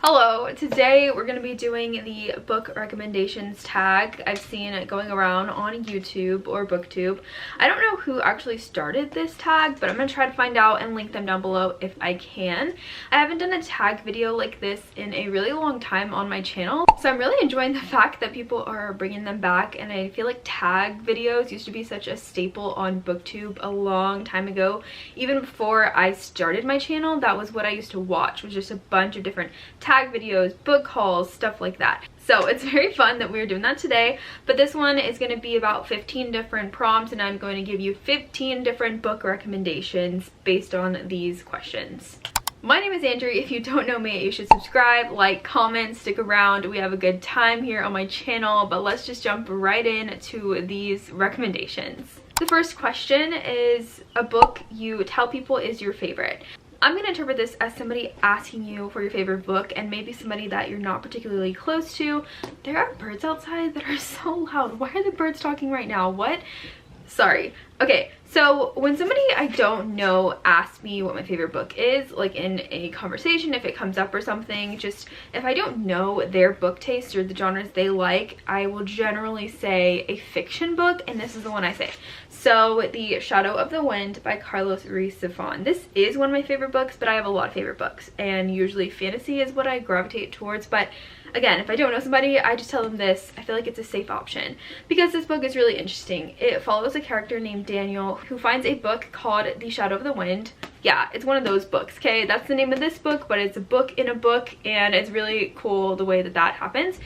Hello, today we're going to be doing the book recommendations tag I've seen it going around on YouTube or BookTube. I don't know who actually started this tag, but I'm going to try to find out and link them down below if I can. I haven't done a tag video like this in a really long time on my channel, so I'm really enjoying the fact that people are bringing them back, and I feel like tag videos used to be such a staple on BookTube a long time ago. Even before I started my channel, that was what I used to watch, was just a bunch of different tag videos, book hauls, stuff like that. So it's very fun that we're doing that today, but this one is going to be about 15 different prompts, and I'm going to give you 15 different book recommendations based on these questions. My name is Andrew. If you don't know me, you should subscribe, like, comment, stick around. We have a good time here on my channel, but let's just jump right into these recommendations. The first question is a book you tell people is your favorite. I'm going to interpret this as somebody asking you for your favorite book, and maybe somebody that you're not particularly close to. There are birds outside that are so loud. Why are the birds talking right now? What? Sorry. Okay, so when somebody I don't know asks me what my favorite book is, like in a conversation, if it comes up or something, just if I don't know their book taste or the genres they like, I will generally say a fiction book, and this is the one I say. So The Shadow of the Wind by Carlos Ruiz Zafón. This is one of my favorite books, but I have a lot of favorite books, and usually fantasy is what I gravitate towards. But again, if I don't know somebody, I just tell them this. I feel like it's a safe option because this book is really interesting. It follows a character named Daniel who finds a book called The Shadow of the Wind. Yeah, it's one of those books, okay? That's the name of this book, but it's a book in a book, and it's really cool the way that that happens.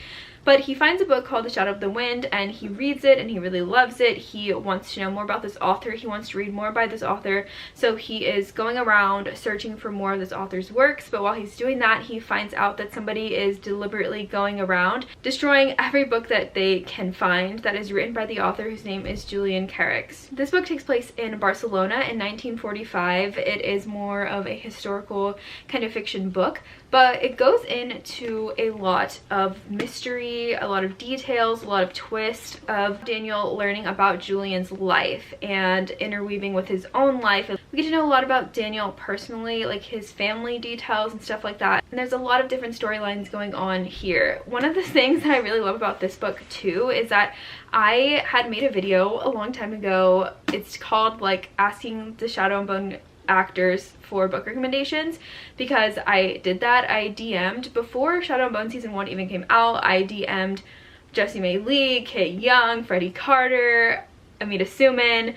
But he finds a book called The Shadow of the Wind, and he reads it, and he really loves it. He wants to know more about this author. He wants to read more by this author. So he is going around searching for more of this author's works. But while he's doing that, he finds out that somebody is deliberately going around destroying every book that they can find that is written by the author, whose name is Julian Carricks. This book takes place in Barcelona in 1945. It is more of a historical kind of fiction book, but it goes into a lot of mystery, a lot of details, a lot of twists of Daniel learning about Julian's life and interweaving with his own life. We get to know a lot about Daniel personally, like his family details and stuff like that. And there's a lot of different storylines going on here. One of the things that I really love about this book too is that I had made a video a long time ago. It's called like asking the Shadow and Bone actors for book recommendations, because I did that. I DM'd before Shadow and Bone season 1 even came out. I DM'd Jessie Mae Lee, Kate Young, Freddie Carter, Amita Suman,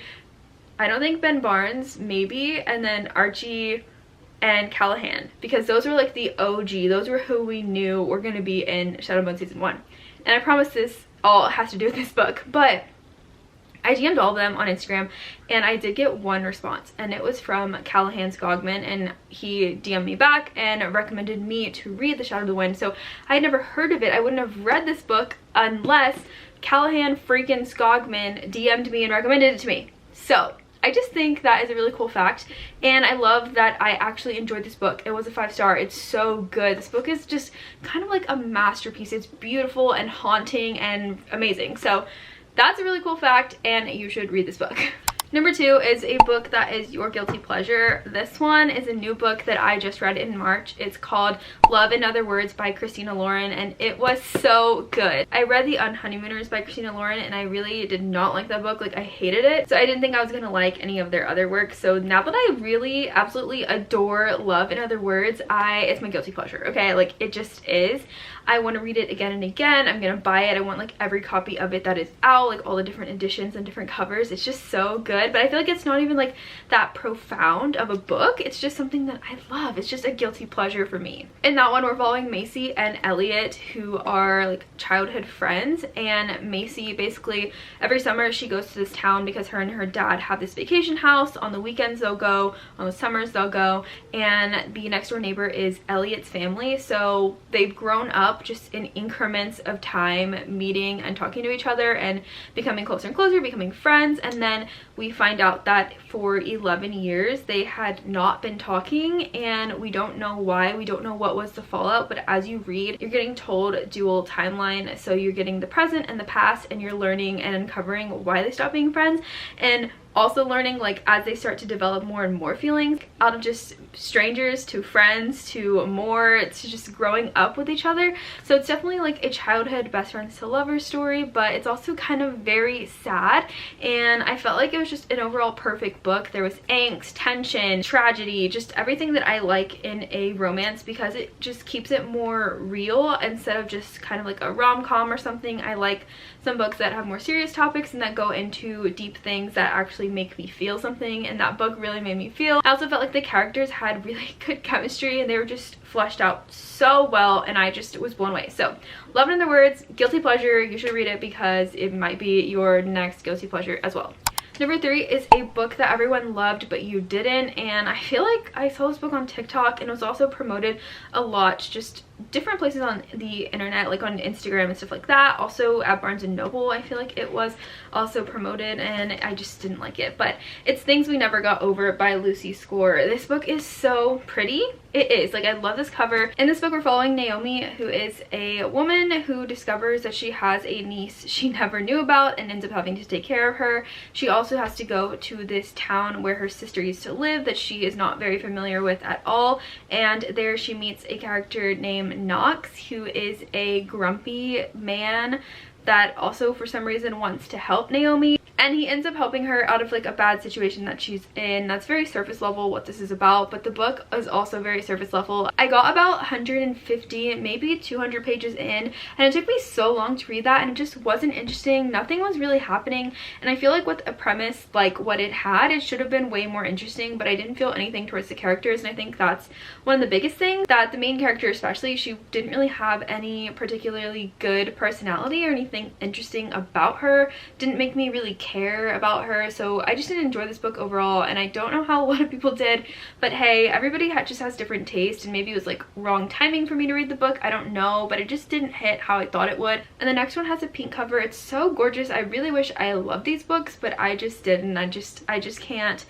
I don't think Ben Barnes, maybe, and then Archie and Callahan, because those were like the OG. Those were who we knew were going to be in Shadow and Bone season 1. And I promise this all has to do with this book, but I DM'd all of them on Instagram, and I did get one response, and it was from Callahan Skogman, and he DM'd me back and recommended me to read The Shadow of the Wind. So I had never heard of it. I wouldn't have read this book unless Callahan freaking Skogman DM'd me and recommended it to me. So I just think that is a really cool fact, and I love that I actually enjoyed this book. It was a 5-star. It's so good. This book is just kind of like a masterpiece. It's beautiful and haunting and amazing. So that's a really cool fact, and you should read this book. Number 2 is a book that is your guilty pleasure. This one is a new book that I just read in March. It's called Love in Other Words by Christina Lauren, and it was so good. I read The Unhoneymooners by Christina Lauren, and I really did not like that book. Like, I hated it. So I didn't think I was gonna like any of their other work. So now that I really absolutely adore Love in Other Words, it's my guilty pleasure, okay? Like, it just is. I want to read it again and again. I'm gonna buy it. I want like every copy of it that is out, like all the different editions and different covers. It's just so good, but I feel like it's not even like that profound of a book. It's just something that I love. It's just a guilty pleasure for me. In that one, we're following Macy and Elliot, who are like childhood friends, and Macy basically every summer she goes to this town because her and her dad have this vacation house. On the weekends they'll go, on the summers they'll go, and the next door neighbor is Elliot's family. So they've grown up just in increments of time, meeting and talking to each other and becoming closer and closer, becoming friends. And then we find out that for 11 years they had not been talking, and we don't know why. We don't know what was the fallout, but as you read, you're getting told dual timeline. So you're getting the present and the past, and you're learning and uncovering why they stopped being friends. And also learning like as they start to develop more and more feelings out of just strangers to friends to more to just growing up with each other. So it's definitely like a childhood best friends to lovers story, but it's also kind of very sad, and I felt like it was just an overall perfect book. There was angst, tension, tragedy, just everything that I like in a romance, because it just keeps it more real instead of just kind of like a rom-com or something. I like some books that have more serious topics and that go into deep things that actually make me feel something, and that book really made me feel. I also felt like the characters had really good chemistry and they were just fleshed out so well, and I just was blown away. So Love in Other Words, guilty pleasure. You should read it because it might be your next guilty pleasure as well. Number 3 is a book that everyone loved but you didn't, and I feel like I saw this book on TikTok and it was also promoted a lot, just different places on the internet, like on Instagram and stuff like that. Also at Barnes & Noble I feel like it was also promoted, and I just didn't like it. But it's Things We Never Got Over by Lucy Score. This book is so pretty. It is, like, I love this cover. In this book we're following Naomi, who is a woman who discovers that she has a niece she never knew about and ends up having to take care of her. She also has to go to this town where her sister used to live that she is not very familiar with at all, and there she meets a character named Knox, who is a grumpy man that also for some reason wants to help Naomi, and he ends up helping her out of like a bad situation that she's in. That's very surface level what this is about, but the book is also very surface level. I got about 150 maybe 200 pages in, and it took me so long to read that, and it just wasn't interesting. Nothing was really happening, and I feel like with a premise like what it had, it should have been way more interesting, but I didn't feel anything towards the characters. And I think that's one of the biggest things, that the main character especially, she didn't really have any particularly good personality or anything interesting about her. Didn't make me really care about her, so I just didn't enjoy this book overall, and I don't know how a lot of people did, but hey, everybody just has different taste, and maybe it was like wrong timing for me to read the book, I don't know, but it just didn't hit how I thought it would. And the next one has a pink cover. It's so gorgeous. I really wish I loved these books, but I just didn't. I just can't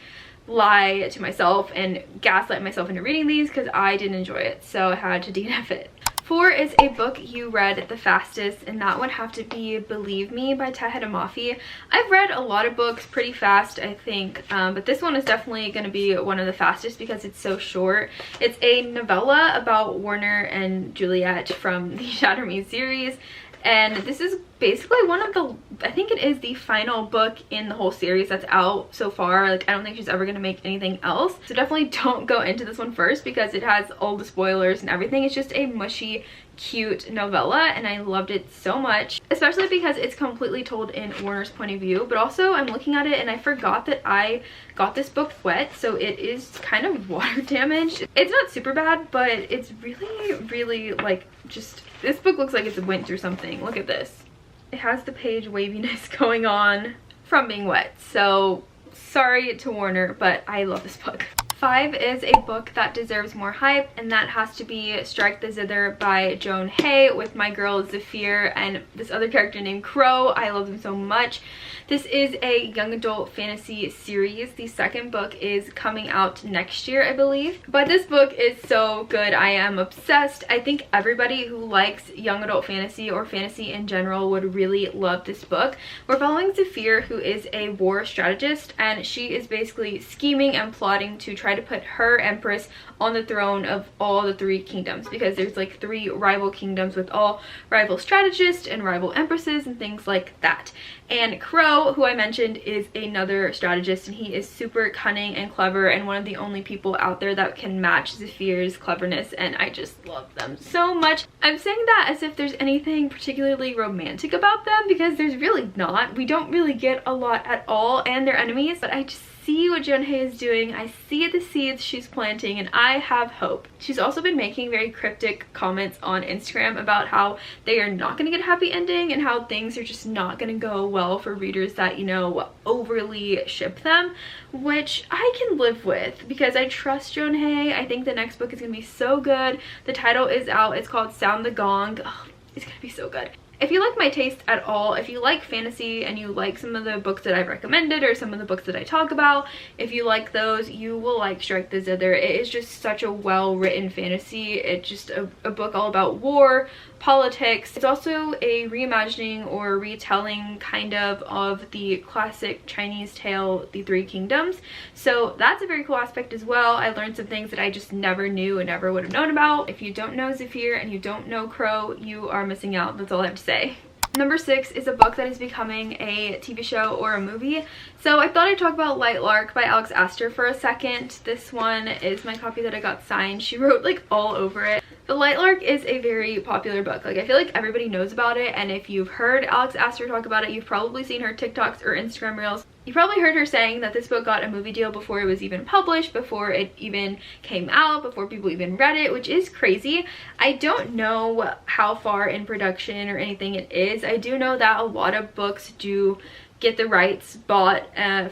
lie to myself and gaslight myself into reading these because I didn't enjoy it, so I had to DNF it. 4 is a book you read the fastest, and that would have to be Believe Me by Tahira Mafi. I've read a lot of books pretty fast, I think, but this one is definitely going to be one of the fastest because it's so short. It's a novella about Warner and Juliet from the Shatter Me series, and this is basically one of the, I think it is the final book in the whole series that's out so far. Like, I don't think she's ever gonna make anything else, so definitely don't go into this one first because it has all the spoilers and everything. It's just a mushy, cute novella, and I loved it so much, especially because it's completely told in Warner's point of view. But also I'm looking at it and I forgot that I got this book wet, so it is kind of water damaged. It's not super bad, but it's really like, just, this book looks like it's went through something. Look at this. It has the page waviness going on from being wet, so sorry to Warner, but I love this book. 5 is a book that deserves more hype, and that has to be Strike the Zither by Joan Hay with my girl Zafir and this other character named Crow. I love them so much. This is a young adult fantasy series. The second book is coming out next year, I believe. But this book is so good. I am obsessed. I think everybody who likes young adult fantasy or fantasy in general would really love this book. We're following Zafir, who is a war strategist, and she is basically scheming and plotting to try to put her empress on the throne of all the 3 kingdoms, because there's like 3 rival kingdoms with all rival strategists and rival empresses and things like that. And Crow, who I mentioned, is another strategist, and he is super cunning and clever and one of the only people out there that can match Zafir's cleverness, and I just love them so much. I'm saying that as if there's anything particularly romantic about them, because there's really not. We don't really get a lot at all, and they're enemies, but I just see what Joan Hay is doing. I see the seeds she's planting, and I have hope. She's also been making very cryptic comments on Instagram about how they are not going to get a happy ending and how things are just not going to go well for readers that, you know, overly ship them, which I can live with because I trust Joan Hay. I think the next book is going to be so good. The title is out. It's called Sound the Gong. Oh, it's going to be so good. if you like my taste at all, if you like fantasy and you like some of the books that I've recommended or some of the books that I talk about, if you like those, you will like Strike the Zither. It is just such a well-written fantasy. It's just a book all about war, politics. It's also a reimagining or retelling kind of the classic Chinese tale, The Three Kingdoms. So that's a very cool aspect as well. I learned some things that I just never knew and never would have known about. If you don't know Zephyr and you don't know Crow, you are missing out. That's all I have to say. Number 6 is a book that is becoming a TV show or a movie. So I thought I'd talk about Light Lark by Alex Astor for a second. This one is my copy that I got signed. She wrote like all over it. But Light Lark is a very popular book. Like, I feel like everybody knows about it, and if you've heard Alex Astor talk about it, you've probably seen her TikToks or Instagram reels. You probably heard her saying that this book got a movie deal before it was even published, before it even came out, before people even read it, which is crazy. I don't know how far in production or anything it is. I do know that a lot of books do get the rights bought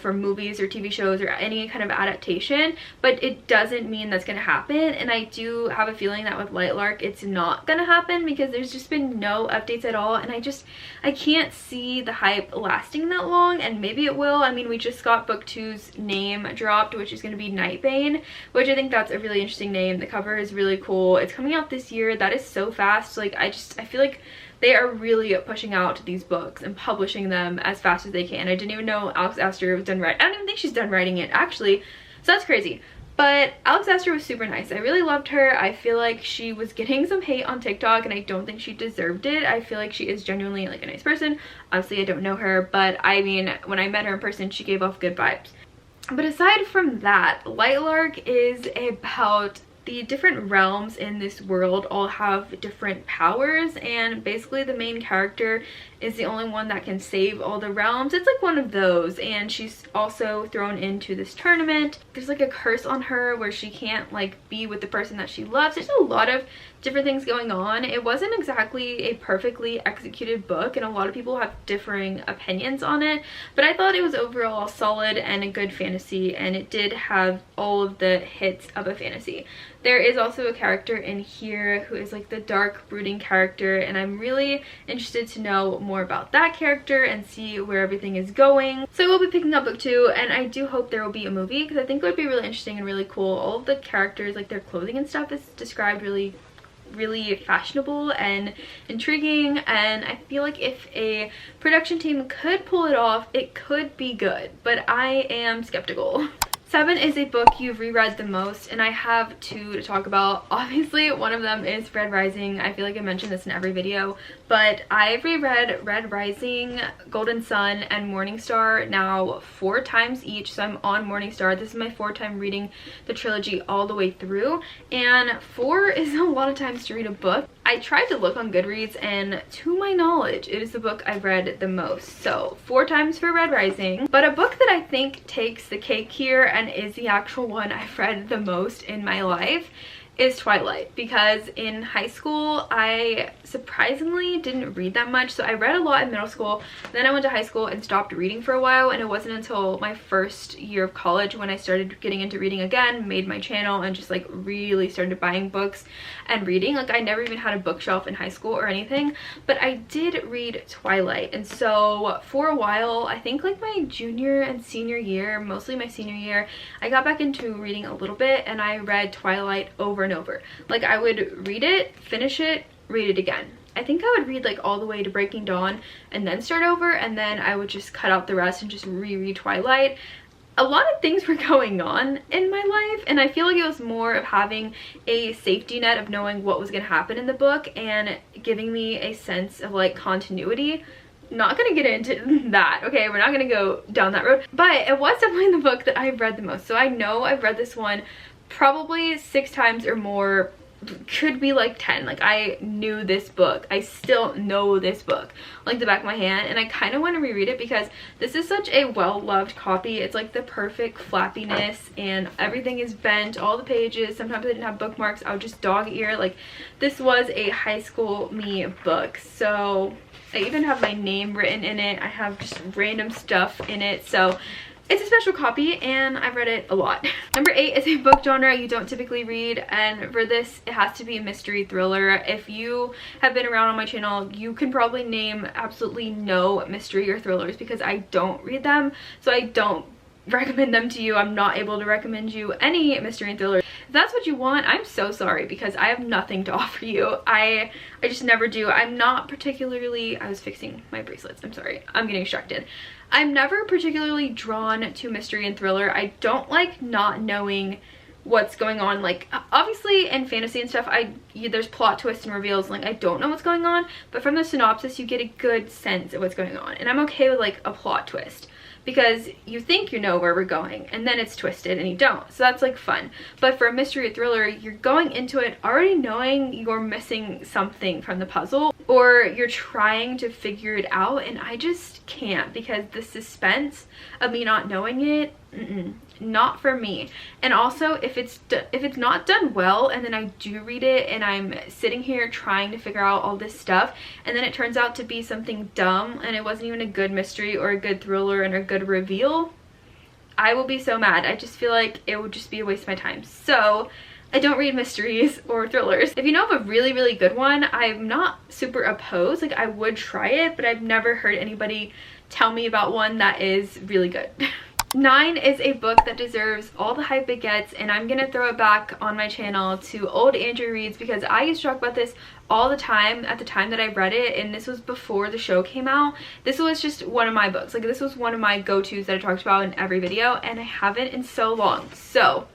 for movies or TV shows or any kind of adaptation, but it doesn't mean that's going to happen. And I do have a feeling that with Light Lark it's not going to happen, because there's just been no updates at all, and I can't see the hype lasting that long. And maybe it will. I mean, we just got book 2's name dropped, which is going to be Nightbane, which I think that's a really interesting name. The cover is really cool. It's coming out this year. That is so fast. Like, I feel like they are really pushing out these books and publishing them as fast as they can. I didn't even know Alex Astor was done writing. I don't even think she's done writing it, actually. So that's crazy. But Alex Astor was super nice. I really loved her. I feel like she was getting some hate on TikTok, and I don't think she deserved it. I feel like she is genuinely like a nice person. Obviously, I don't know her, but I mean, when I met her in person, she gave off good vibes. But aside from that, Light Lark is about the different realms in this world all have different powers, and basically the main character is the only one that can save all the realms. It's like one of those, and she's also thrown into this tournament. There's like a curse on her where she can't like be with the person that she loves. There's a lot of different things going on. It wasn't exactly a perfectly executed book, and a lot of people have differing opinions on it, but I thought it was overall solid and a good fantasy, and it did have all of the hits of a fantasy. There is also a character in here who is like the dark, brooding character, and I'm really interested to know more about that character and see where everything is going. So we'll be picking up book 2, and I do hope there will be a movie, because I think it would be really interesting and really cool. All of the characters, like their clothing and stuff, is described really fashionable and intriguing, and I feel like if a production team could pull it off, it could be good, but I am skeptical. 7 is a book you've reread the most, and I have 2 to talk about. Obviously, one of them is Red Rising. I feel like I mentioned this in every video, but I've reread Red Rising, Golden Sun, and Morning Star now 4 times each, so I'm on Morning Star. This is my 4th time reading the trilogy all the way through, and 4 is a lot of times to read a book. I tried to look on Goodreads, and to my knowledge, it is the book I've read the most. So 4 times for Red Rising. But a book that I think takes the cake here and is the actual one I've read the most in my life is Twilight, because in high school I surprisingly didn't read that much. So I read a lot in middle school, then I went to high school and stopped reading for a while, and it wasn't until my first year of college when I started getting into reading again, made my channel, and just like really started buying books and reading. Like, I never even had a bookshelf in high school or anything, but I did read Twilight. And so for a while, I think like my junior and senior year, mostly my senior year, I got back into reading a little bit, and I read Twilight over and over. Like, I would read it, finish it, read it again. I think I would read like all the way to Breaking Dawn and then start over, and then I would just cut out the rest and just reread Twilight. A lot of things were going on in my life, and I feel like it was more of having a safety net of knowing what was going to happen in the book and giving me a sense of like continuity. Not gonna get into that, okay? We're not gonna go down that road, but it was definitely the book that I've read the most. So I know I've read this one probably 6 times or more, could be like 10. Like, I knew this book. I still know this book like the back of my hand, and I kind of want to reread it because this is such a well-loved copy. It's like the perfect flappiness, and everything is bent, all the pages. Sometimes I didn't have bookmarks, I would just dog ear. Like, this was a high school me book. So I even have my name written in it. I have just random stuff in it. So It's a special copy and I've read it a lot. Number 8 is a book genre you don't typically read, and for this it has to be a mystery thriller. If you have been around on my channel, you can probably name absolutely no mystery or thrillers because I don't read them, so I don't recommend them to you. I'm not able to recommend you any mystery and thriller. If that's what you want, I'm so sorry because I have nothing to offer you. I just never do. I'm not particularly, I was fixing my bracelets, I'm sorry, I'm getting distracted. I'm never particularly drawn to mystery and thriller. I don't like not knowing what's going on. Like, obviously in fantasy and stuff, there's plot twists and reveals, like I don't know what's going on, but from the synopsis you get a good sense of what's going on, and I'm okay with like a plot twist because you think you know where we're going and then it's twisted and you don't, so that's like fun. But for a mystery or thriller, you're going into it already knowing you're missing something from the puzzle, or you're trying to figure it out, and I just can't because the suspense of me not knowing it, not for me. And also if it's not done well and then I do read it and I'm sitting here trying to figure out all this stuff and then it turns out to be something dumb and it wasn't even a good mystery or a good thriller and a good reveal, I will be so mad. I just feel like it would just be a waste of my time. So I don't read mysteries or thrillers. If you know of a really, really good one, I'm not super opposed. Like, I would try it, but I've never heard anybody tell me about one that is really good. 9 is a book that deserves all the hype it gets, and I'm gonna throw it back on my channel to old Andrew Reads because I used to talk about this all the time at the time that I read it, and this was before the show came out. This was just one of my books. Like, this was one of my go-tos that I talked about in every video, and I haven't in so long. So,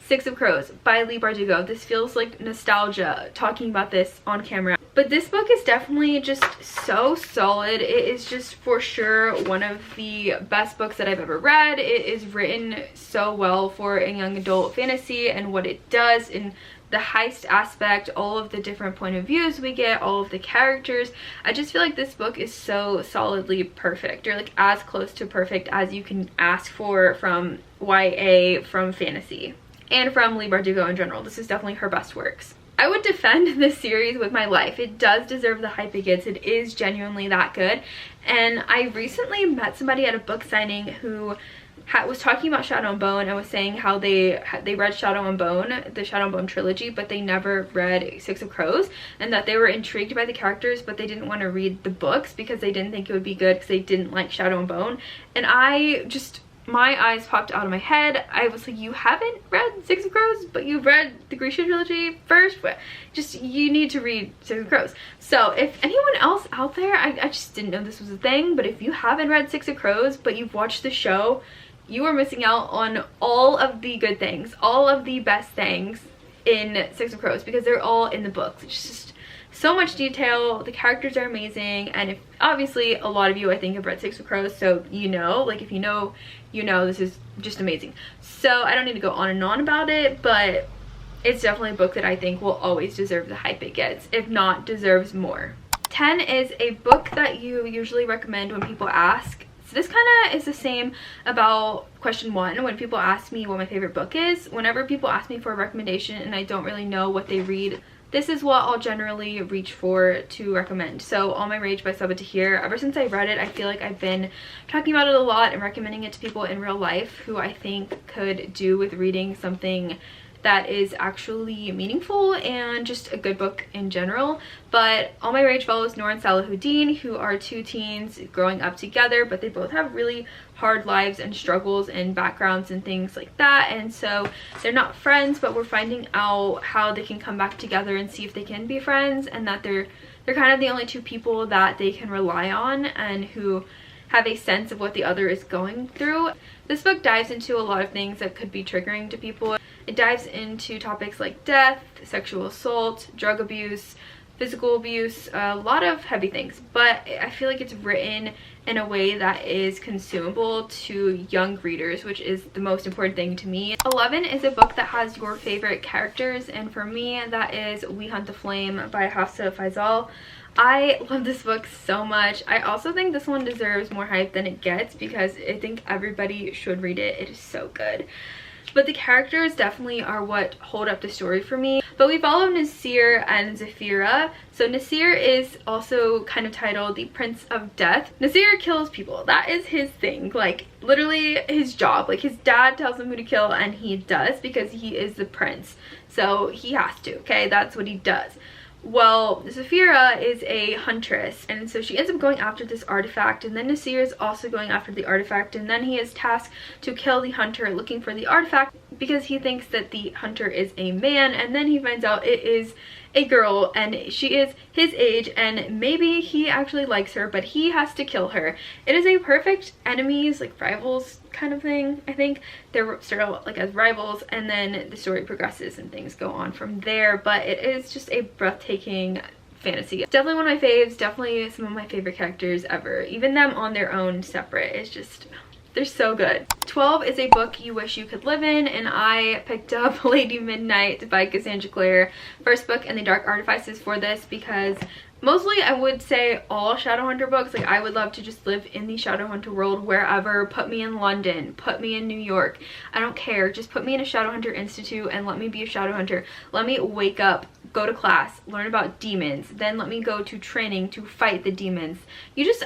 Six of Crows by Leigh Bardugo. This feels like nostalgia talking about this on camera. But this book is definitely just so solid. It is just for sure one of the best books that I've ever read. It is written so well for a young adult fantasy and what it does in the heist aspect, all of the different point of views we get, all of the characters. I just feel like this book is so solidly perfect, or like as close to perfect as you can ask for from YA, from fantasy, and from Leigh Bardugo in general. This is definitely her best works. I would defend this series with my life. It does deserve the hype it gets. It is genuinely that good. And I recently met somebody at a book signing who was talking about Shadow and Bone and was saying how they read Shadow and Bone, the Shadow and Bone trilogy, but they never read Six of Crows, and that they were intrigued by the characters but they didn't want to read the books because they didn't think it would be good because they didn't like Shadow and Bone. And my eyes popped out of my head. I was like, you haven't read Six of Crows, but you've read the Grisha trilogy first? You need to read Six of Crows. So if anyone else out there, I just didn't know this was a thing, but if you haven't read Six of Crows, but you've watched the show, you are missing out on all of the good things, all of the best things in Six of Crows, because they're all in the books. It's just so much detail. The characters are amazing, and if obviously a lot of you I think have read Six of Crows, so you know, like if you know, you know, this is just amazing. So I don't need to go on and on about it, but it's definitely a book that I think will always deserve the hype it gets, if not deserves more. 10 is a book that you usually recommend when people ask. So this kind of is the same about question 1. When people ask me what my favorite book is, whenever people ask me for a recommendation and I don't really know what they read, this is what I'll generally reach for to recommend. So All My Rage by Sabaa Tahir, ever since I read it, I feel like I've been talking about it a lot and recommending it to people in real life who I think could do with reading something that is actually meaningful and just a good book in general. But All My Rage follows Noor and Salahuddin, who are 2 teens growing up together, but they both have really hard lives and struggles and backgrounds and things like that, and so they're not friends, but we're finding out how they can come back together and see if they can be friends, and that they're kind of the only 2 people that they can rely on and who have a sense of what the other is going through. This book dives into a lot of things that could be triggering to people. It dives into topics like death, sexual assault, drug abuse, physical abuse, a lot of heavy things, but I feel like it's written in a way that is consumable to young readers, which is the most important thing to me. 11 is a book that has your favorite characters, and for me that is We Hunt the Flame by Hafsa Faizal. I love this book so much. I also think this one deserves more hype than it gets because I think everybody should read it. It is so good. but the characters definitely are what hold up the story for me. But we follow Nasir and Zafira. So Nasir is also kind of titled the Prince of Death. Nasir kills people. That is his thing, like literally his job. Like his dad tells him who to kill and he does because he is the prince. So he has to, okay? That's what he does. Well, Zafira is a huntress, and so she ends up going after this artifact, and then Nasir is also going after the artifact, and then he is tasked to kill the hunter looking for the artifact because he thinks that the hunter is a man, and then he finds out it is a girl and she is his age, and maybe he actually likes her, but he has to kill her. It is a perfect enemies, like rivals kind of thing. I think they're start out like as rivals, and then the story progresses and things go on from there, but it is just a breathtaking fantasy. Definitely one of my faves, definitely some of my favorite characters ever. Even them on their own separate, it's just, they're so good. 12 is a book you wish you could live in, and I picked up Lady Midnight by Cassandra Clare, first book in the Dark Artifices for this, because mostly I would say all Shadowhunter books, like I would love to just live in the Shadowhunter world wherever. Put me in London, put me in New York, I don't care, just put me in a Shadowhunter Institute and let me be a Shadowhunter. Let me wake up, go to class, learn about demons, then let me go to training to fight the demons.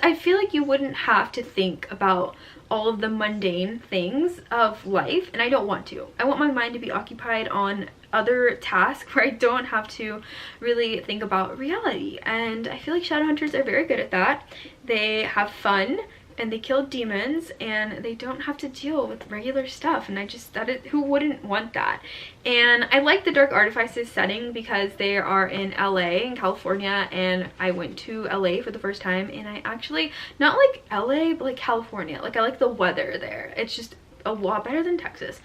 I feel like you wouldn't have to think about all of the mundane things of life, and I don't want to. I want my mind to be occupied on other tasks where I don't have to really think about reality, and I feel like Shadowhunters are very good at that. They have fun and they kill demons and they don't have to deal with regular stuff, and who wouldn't want that? And I like the Dark Artifices setting because they are in LA, in California, and I went to LA for the first time, and I actually, not like LA, but like California, like I like the weather there. It's just a lot better than Texas.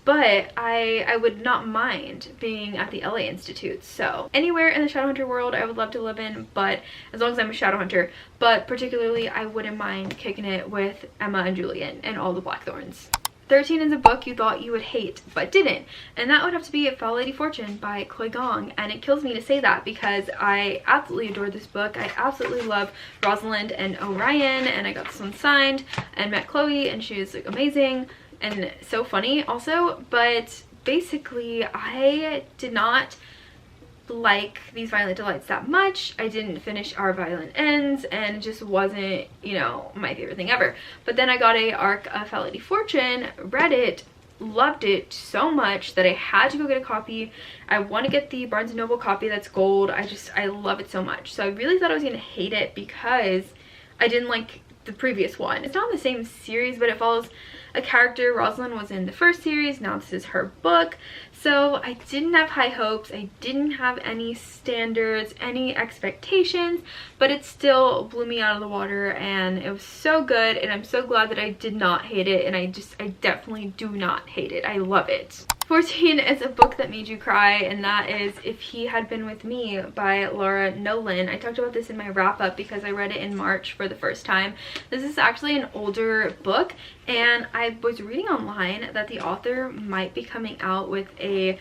But I would not mind being at the LA Institute. So anywhere in the Shadowhunter world I would love to live in, but as long as I'm a Shadowhunter. But particularly I wouldn't mind kicking it with Emma and Julian and all the Blackthorns. 13 is a book you thought you would hate but didn't, and that would have to be Foul Lady Fortune by Chloe Gong. And it kills me to say that because I absolutely adore this book. I absolutely love Rosalind and Orion, and I got this one signed and met Chloe, and she was like amazing and so funny also. But basically I did not like These Violent Delights that much. I didn't finish Our Violent Ends, and it just wasn't, you know, my favorite thing ever. But then I got a arc of Foul Lady Fortune, read it, loved it so much that I had to go get a copy. I want to get the Barnes & Noble copy that's gold. I love it so much. So I really thought I was gonna hate it because I didn't like the previous one. It's not the same series, but it follows a character. Rosalind was in the first series, now this is her book. So I didn't have high hopes, I didn't have any standards, any expectations, but it still blew me out of the water, and it was so good, and I'm so glad that I did not hate it, and I definitely do not hate it. I love it. 14 is a book that made you cry, and that is If He Had Been With Me by Laura Nolan. I talked about this in my wrap-up because I read it in March for the first time. This is actually an older book, and I was reading online that the author might be coming out with a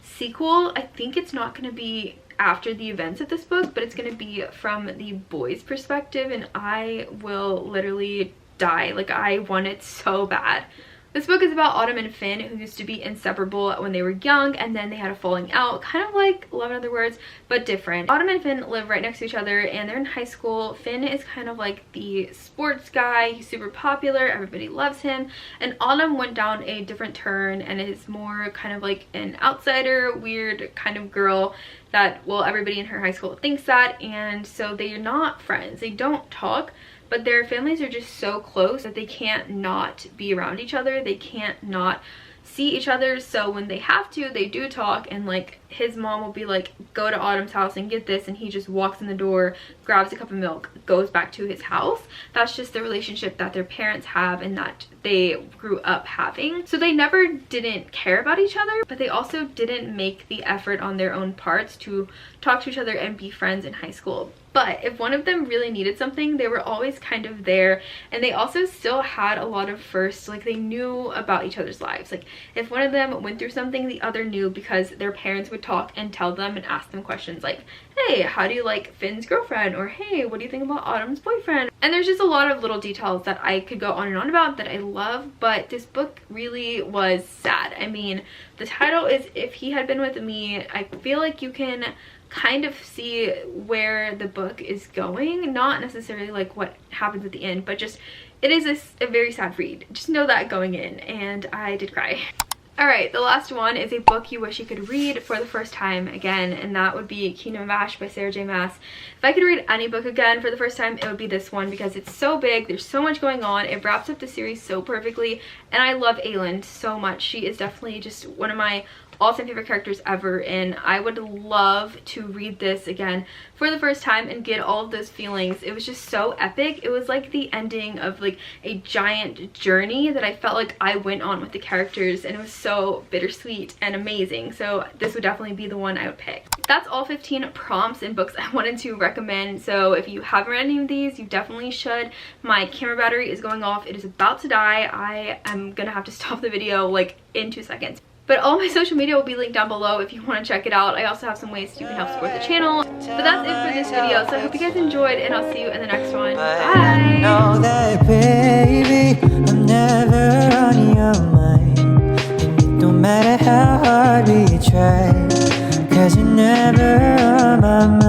sequel. I think it's not going to be after the events of this book, but it's going to be from the boy's perspective, and I will literally die. Like, I want it so bad. This book is about Autumn and Finn, who used to be inseparable when they were young, and then they had a falling out, kind of like Love in Other Words, but different. Autumn and Finn live right next to each other, and they're in high school. Finn is kind of like the sports guy. He's super popular, everybody loves him, and Autumn went down a different turn and is more kind of like an outsider, weird kind of girl that, well, everybody in her high school thinks that, and so they're not friends. They don't talk, but their families are just so close that they can't not be around each other. They can't not see each other. So when they have to, they do talk, and like his mom will be like, go to Autumn's house and get this, and he just walks in the door, grabs a cup of milk, goes back to his house. That's just the relationship that their parents have and that they grew up having. So they never didn't care about each other, but they also didn't make the effort on their own parts to talk to each other and be friends in high school. But if one of them really needed something, they were always kind of there, and they also still had a lot of firsts. Like, they knew about each other's lives. Like, if one of them went through something, the other knew because their parents would talk and tell them and ask them questions like, hey, how do you like Finn's girlfriend? Or hey, what do you think about Autumn's boyfriend? And there's just a lot of little details that I could go on and on about that I love, but this book really was sad. I mean, the title is If He Had Been With Me. I feel like you can kind of see where the book is going, not necessarily like what happens at the end, but just it is a very sad read. Just know that going in, and I did cry. Alright, the last one is a book you wish you could read for the first time again, and that would be Kingdom of Ash by Sarah J Maas. If I could read any book again for the first time, it would be this one because it's so big, there's so much going on, it wraps up the series so perfectly, and I love Aelin so much. She is definitely just one of my all-time favorite characters ever, and I would love to read this again for the first time and get all of those feelings. It was just so epic. It was like the ending of like a giant journey that I felt like I went on with the characters, and it was so bittersweet and amazing. So this would definitely be the one I would pick. That's all 15 prompts and books I wanted to recommend. So if you haven't read any of these, you definitely should. My camera battery is going off. It is about to die. I am gonna have to stop the video like in 2 seconds. But all my social media will be linked down below if you want to check it out. I also have some ways you can help support the channel. But that's it for this video. So I hope you guys enjoyed, and I'll see you in the next one. Bye! Know that, baby, I'm never on your mind. And it don't matter how hard we try, 'cause you're never on my mind.